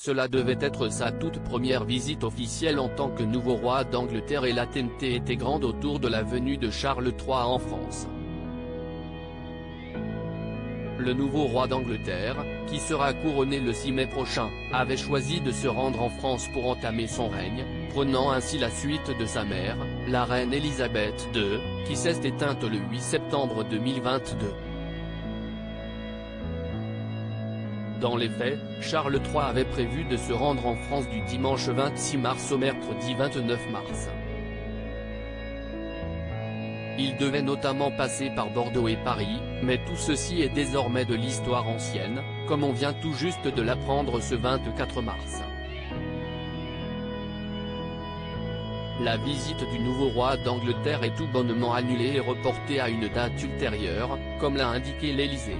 Cela devait être sa toute première visite officielle en tant que nouveau roi d'Angleterre et l'attente était grande autour de la venue de Charles III en France. Le nouveau roi d'Angleterre, qui sera couronné le 6 mai prochain, avait choisi de se rendre en France pour entamer son règne, prenant ainsi la suite de sa mère, la reine Elisabeth II, qui s'est éteinte le 8 septembre 2022. Dans les faits, Charles III avait prévu de se rendre en France du dimanche 26 mars au mercredi 29 mars. Il devait notamment passer par Bordeaux et Paris, mais tout ceci est désormais de l'histoire ancienne, comme on vient tout juste de l'apprendre ce 24 mars. La visite du nouveau roi d'Angleterre est tout bonnement annulée et reportée à une date ultérieure, comme l'a indiqué l'Élysée.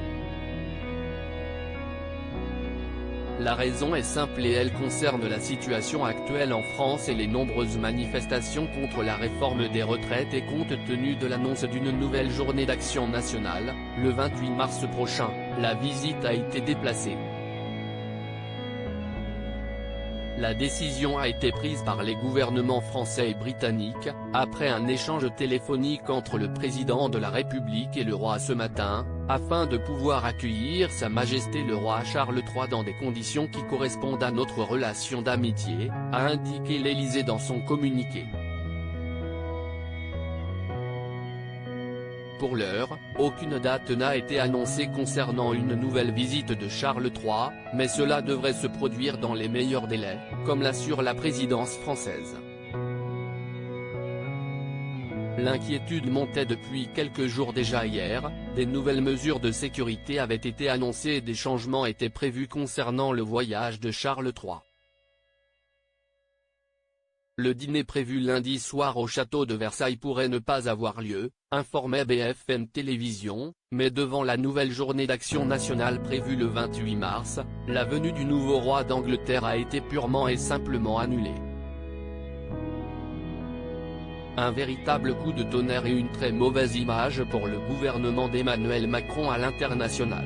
La raison est simple et elle concerne la situation actuelle en France et les nombreuses manifestations contre la réforme des retraites et compte tenu de l'annonce d'une nouvelle journée d'action nationale, le 28 mars prochain, la visite a été déplacée. La décision a été prise par les gouvernements français et britanniques, après un échange téléphonique entre le président de la République et le roi ce matin, afin de pouvoir accueillir Sa Majesté le roi Charles III dans des conditions qui correspondent à notre relation d'amitié, a indiqué l'Élysée dans son communiqué. Pour l'heure, aucune date n'a été annoncée concernant une nouvelle visite de Charles III, mais cela devrait se produire dans les meilleurs délais, comme l'assure la présidence française. L'inquiétude montait depuis quelques jours déjà. Hier, des nouvelles mesures de sécurité avaient été annoncées et des changements étaient prévus concernant le voyage de Charles III. Le dîner prévu lundi soir au château de Versailles pourrait ne pas avoir lieu, informait BFM Télévision, mais devant la nouvelle journée d'action nationale prévue le 28 mars, la venue du nouveau roi d'Angleterre a été purement et simplement annulée. Un véritable coup de tonnerre et une très mauvaise image pour le gouvernement d'Emmanuel Macron à l'international.